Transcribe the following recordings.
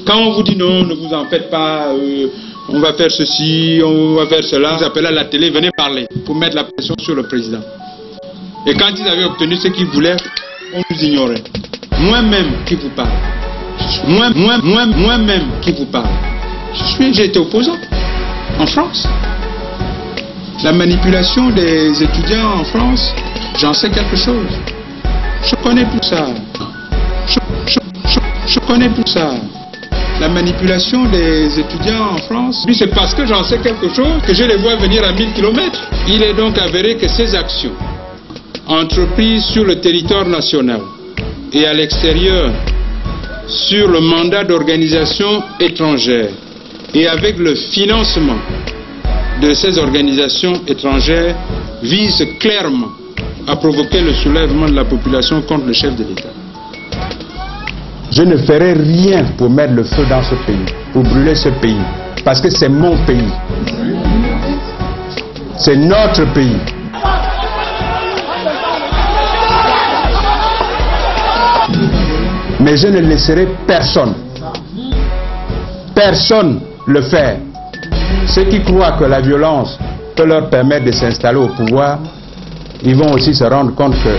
Quand on vous dit non, ne vous en faites pas, on va faire ceci, on va faire cela, vous appelez à la télé, venez parler pour mettre la pression sur le président. Et quand ils avaient obtenu ce qu'ils voulaient, on nous ignorait. Moi-même qui vous parle, moi-même qui vous parle, j'ai été opposant en France. La manipulation des étudiants en France, j'en sais quelque chose. Je connais tout ça. Je connais tout ça. La manipulation des étudiants en France, oui, c'est parce que j'en sais quelque chose que je les vois venir à 1000 km. Il est donc avéré que ces actions entreprises sur le territoire national et à l'extérieur sur le mandat d'organisations étrangères et avec le financement de ces organisations étrangères visent clairement à provoquer le soulèvement de la population contre le chef de l'État. Je ne ferai rien pour mettre le feu dans ce pays, pour brûler ce pays, parce que c'est mon pays. C'est notre pays. Mais je ne laisserai personne le faire. Ceux qui croient que la violence peut leur permettre de s'installer au pouvoir, ils vont aussi se rendre compte que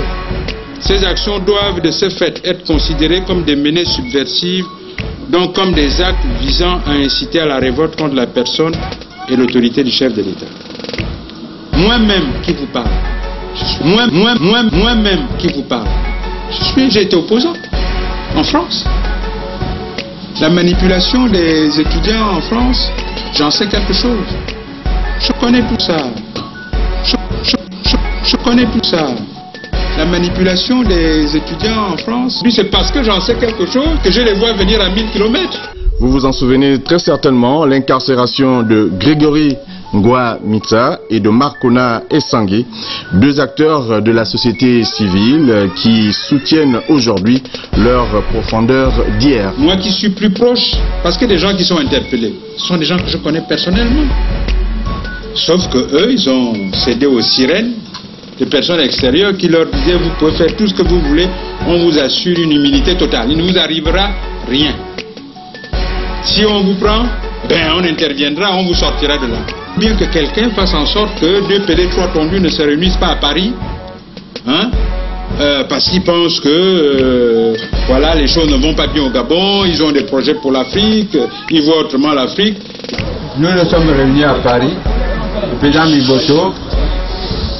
ces actions doivent de ce fait être considérées comme des menées subversives, donc comme des actes visant à inciter à la révolte contre la personne et l'autorité du chef de l'État. Moi-même qui vous parle, moi-même qui vous parle, j'ai été opposant en France. La manipulation des étudiants en France, j'en sais quelque chose. Je connais tout ça. Je connais tout ça. La manipulation des étudiants en France, oui, c'est parce que j'en sais quelque chose que je les vois venir à 1000 km. Vous vous en souvenez très certainement, l'incarcération de Grégory Ngwa Mitsa et de Marcona Essangé, deux acteurs de la société civile qui soutiennent aujourd'hui leur profondeur d'hier. Moi qui suis plus proche, parce que les gens qui sont interpellés, ce sont des gens que je connais personnellement. Sauf que eux, ils ont cédé aux sirènes de personnes extérieures qui leur disaient vous pouvez faire tout ce que vous voulez, on vous assure une humilité totale, il ne vous arrivera rien. Si on vous prend, ben on interviendra, on vous sortira de là. Bien que quelqu'un fasse en sorte que 2 PD 3 tondus ne se réunissent pas à Paris, hein, parce qu'ils pensent que voilà, les choses ne vont pas bien au Gabon, ils ont des projets pour l'Afrique, ils voient autrement l'Afrique. Nous nous sommes réunis à Paris, le président Miboto,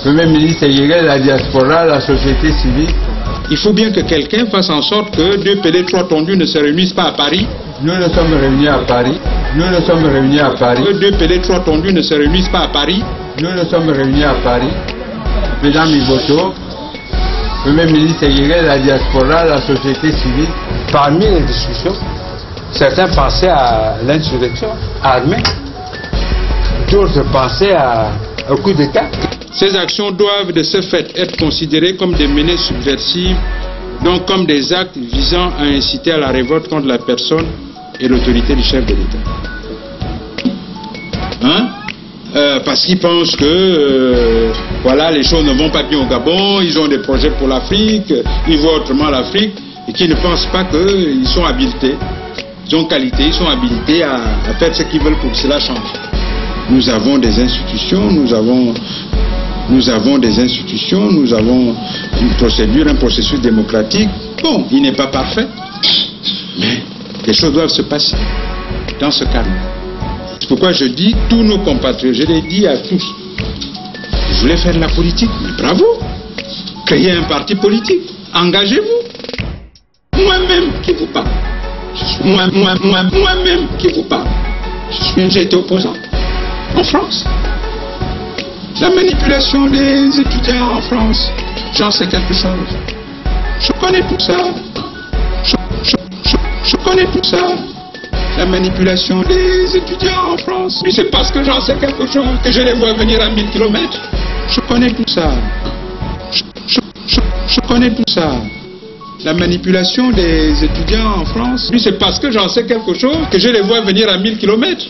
le Premier ministre Yegel, la diaspora, la société civile. Il faut bien que quelqu'un fasse en sorte que 2 PD 3 tondus ne se réunissent pas à Paris. Nous nous sommes réunis à Paris. Nous nous sommes réunis à Paris. Que 2 PD 3 tondus ne se réunissent pas à Paris. Nous nous sommes réunis à Paris. Le président Miboto, le Premier ministre Yegel, la diaspora, la société civile. parmi les discussions, certains pensaient à l'insurrection armée, d'autres pensaient à un coup d'État. Ces actions doivent de ce fait être considérées comme des menées subversives, donc comme des actes visant à inciter à la révolte contre la personne et l'autorité du chef de l'État. Hein? Parce qu'ils pensent que voilà, les choses ne vont pas bien au Gabon, ils ont des projets pour l'Afrique, ils voient autrement l'Afrique, et qui ne pensent pas qu'ils sont habilités, ils ont qualité, ils sont habilités à faire ce qu'ils veulent pour que cela change. Nous avons des institutions, nous avons des institutions, nous avons une procédure, un processus démocratique. Bon, il n'est pas parfait, mais les choses doivent se passer dans ce calme. C'est pourquoi je dis, tous nos compatriotes, je l'ai dit à tous, vous voulez faire de la politique, mais bravo, créez un parti politique, engagez-vous. Moi-même qui vous parle, moi-même qui vous parle, j'ai été opposant en France. La manipulation des étudiants en France, j'en sais quelque chose. Je connais tout ça. Je connais tout ça. La manipulation des étudiants en France. Mais c'est parce que j'en sais quelque chose que je les vois venir à 1000 km. Je connais tout ça. Je connais tout ça. La manipulation des étudiants en France. Mais c'est parce que j'en sais quelque chose que je les vois venir à 1000 km.